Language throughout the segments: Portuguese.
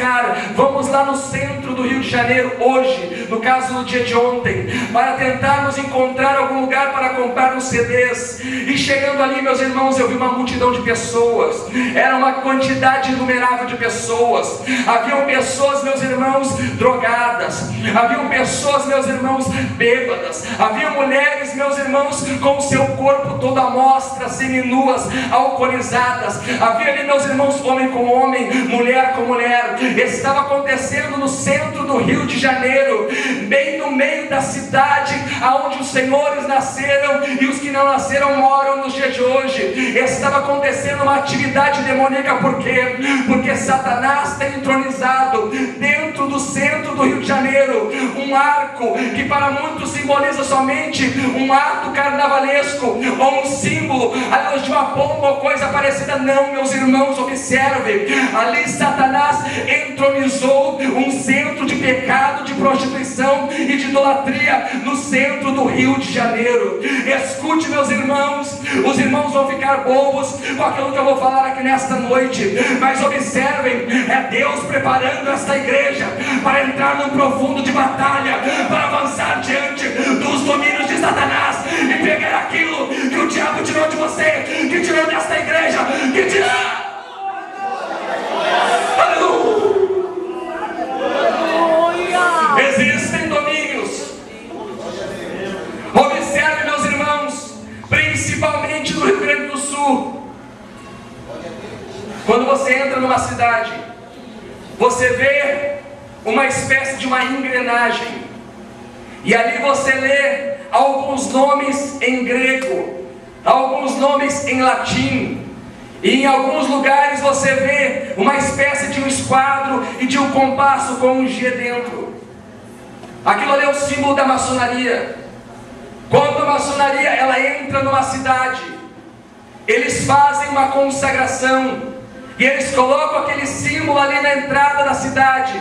buscar. Vamos lá no centro do Rio de Janeiro hoje, no caso no dia de ontem, para tentarmos encontrar algum lugar para comprar os CDs. E chegando ali, meus irmãos, eu vi uma multidão de pessoas. Era uma quantidade inumerável de pessoas. Haviam pessoas, meus irmãos, drogadas. Haviam pessoas, meus irmãos, bêbadas. Haviam mulheres, meus irmãos, com o seu corpo todo à mostra, seminuas, alcoolizadas. Havia ali, meus irmãos, homem com homem, mulher com mulher. Estava acontecendo no centro do Rio de Janeiro, bem no meio da cidade, aonde os senhores nasceram e os que não nasceram moram nos dias de hoje. Estava acontecendo uma atividade demoníaca. Por quê? Porque Satanás tem entronizado dentro do centro do Rio de Janeiro um arco que para muitos simboliza somente um ato carnavalesco ou um símbolo de uma pomba ou coisa parecida. Não, meus irmãos, observem, ali Satanás entronizou um centro de pecado, de prostituição e de idolatria no centro do Rio de Janeiro. Escute, meus irmãos, os irmãos vão ficar bobos com aquilo que eu vou falar aqui nesta noite, mas observem, é Deus preparando esta igreja para entrar num profundo de batalha, para avançar diante dos domínios de Satanás e pegar aquilo que o diabo tirou de você, que tirou desta igreja, que tirou. Aleluia! Existem domínios. Observe, meus irmãos, principalmente no Rio Grande do Sul. Quando você entra numa cidade, você vê uma espécie de uma engrenagem, e ali você lê alguns nomes em grego, alguns nomes em latim, e em alguns lugares você vê uma espécie de um esquadro e de um compasso com um G dentro. Aquilo ali é o símbolo da maçonaria. Quando a maçonaria ela entra numa cidade, eles fazem uma consagração e eles colocam aquele símbolo ali na entrada da cidade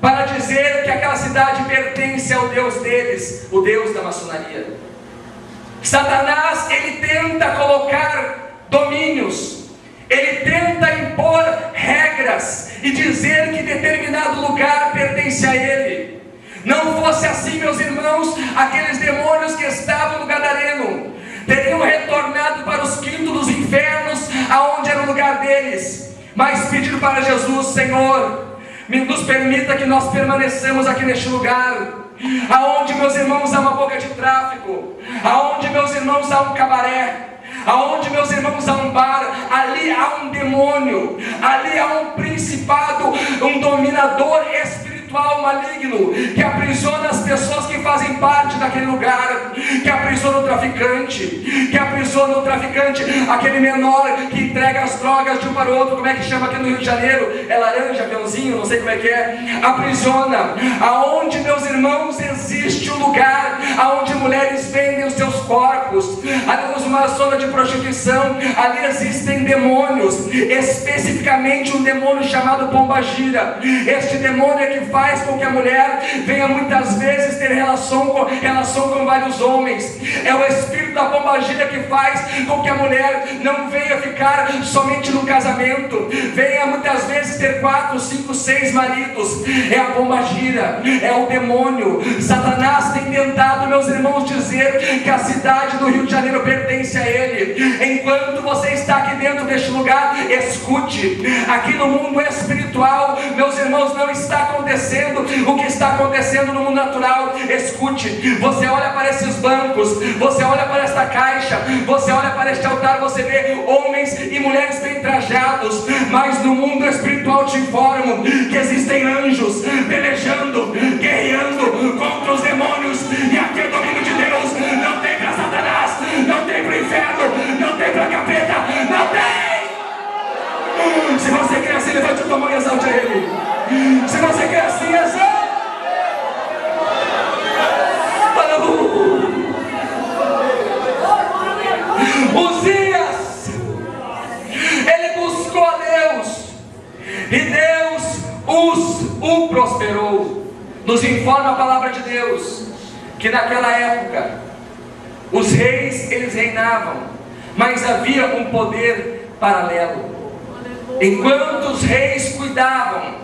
para dizer que aquela cidade pertence ao Deus deles, o Deus da maçonaria. Satanás, ele tenta colocar domínios, ele tenta impor regras e dizer que determinado lugar pertence a ele. Não fosse assim, meus irmãos, aqueles demônios que estavam no Gadareno teriam retornado para os quintos dos infernos, aonde era o lugar deles, mas pediram para Jesus: Senhor, nos permita que nós permaneçamos aqui neste lugar, aonde, meus irmãos, há uma boca de tráfico, aonde, meus irmãos, há um cabaré, aonde, meus irmãos, há um bar. Ali há um demônio, ali há um principado, um dominador espiritual maligno, que aprisiona as pessoas que fazem parte daquele lugar, que aprisiona o traficante, aquele menor que entrega as drogas de um para o outro. Como é que chama aqui no Rio de Janeiro? É laranja, aviãozinho, não sei como é que é. Aprisiona. Aonde, meus irmãos, existe um lugar aonde mulheres vendem os seus corpos, ali uma zona de prostituição, ali existem demônios, especificamente um demônio chamado pombagira. Este demônio é que faz com que a mulher venha muitas vezes ter relação com vários homens. É o espírito da pombagira que faz com que a mulher não venha ficar somente no casamento, venha muitas vezes ter 4, 5, 6 maridos. É a pombagira, é o demônio. Satanás tem tentado, meus irmãos, dizer que a cidade do Rio de Janeiro pertence a ele. Enquanto você está aqui dentro deste lugar, escute, aqui no mundo espiritual, meus irmãos, não está acontecendo o que está acontecendo no mundo natural. Escute, você olha para esses bancos, você olha para esta caixa, você olha para este altar, você vê homens e mulheres bem trajados, mas no mundo espiritual te informo que existem anjos pelejando, guerreando contra os demônios, e aqui é o domínio de Deus. Não tem para Satanás, não tem para o inferno, não tem para capeta, não tem. Se você quer assim, levante a tua mão e exalte a Ele. Se você quer assim, exalte. Uzias, ele buscou a Deus e Deus o prosperou. Nos informa a palavra de Deus que naquela época os reis, eles reinavam, mas havia um poder paralelo. Enquanto os reis cuidavam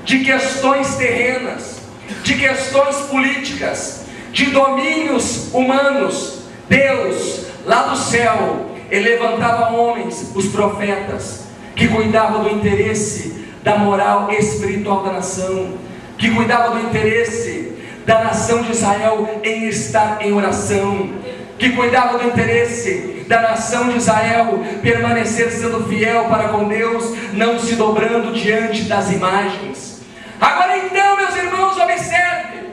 de questões terrenas, de questões políticas, de domínios humanos, Deus, lá do céu, Ele levantava homens, os profetas, que cuidavam do interesse da moral espiritual da nação, que cuidavam do interesse da nação de Israel em estar em oração, que cuidava do interesse da nação de Israel permanecer sendo fiel para com Deus, não se dobrando diante das imagens. Agora então, meus irmãos, observe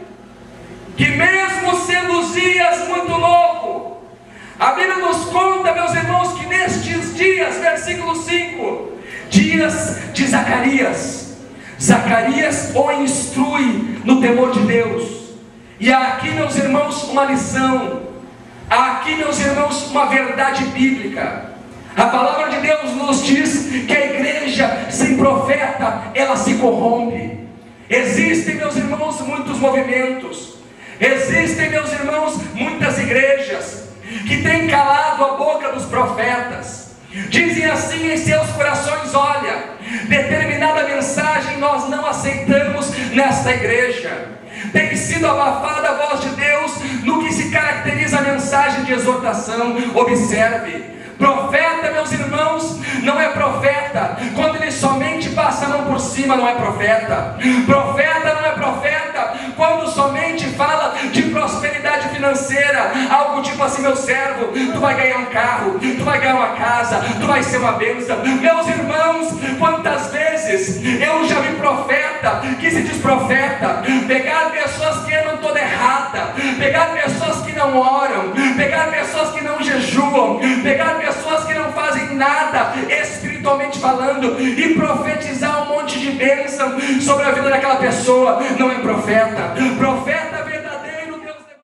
que mesmo sendo os dias muito novo, a Bíblia nos conta, meus irmãos, que nestes dias, versículo 5, dias de Zacarias, Zacarias o instrui no temor de Deus. E há aqui, meus irmãos, uma lição, há aqui, meus irmãos, uma verdade bíblica. A palavra de Deus nos diz que a igreja sem profeta, ela se corrompe. Existem, meus irmãos, muitos movimentos, existem, meus irmãos, muitas igrejas que têm calado a boca dos profetas. Dizem assim em seus corações: olha, determinada mensagem nós não aceitamos nesta igreja. Tem sido abafada a voz de Deus no que se caracteriza a mensagem de exortação. Observe, profeta, meus irmãos, não é profeta quando ele somente passa a mão por cima, não é profeta. Profeta não é profeta quando somente fala de prosperidade financeira, algo tipo assim: meu servo, tu vai ganhar um carro, tu vai ganhar uma casa, tu vai ser uma bênção. Meus irmãos, quantas vezes eu já vi profeta que se diz profeta, pegar pessoas que andam toda errada, pegar pessoas que não oram, pegar pessoas que não jejuam, pegar pessoas que não fazem nada espiritualmente falando, e profetizar um monte de bênção sobre a vida daquela pessoa. Não é profeta. Profeta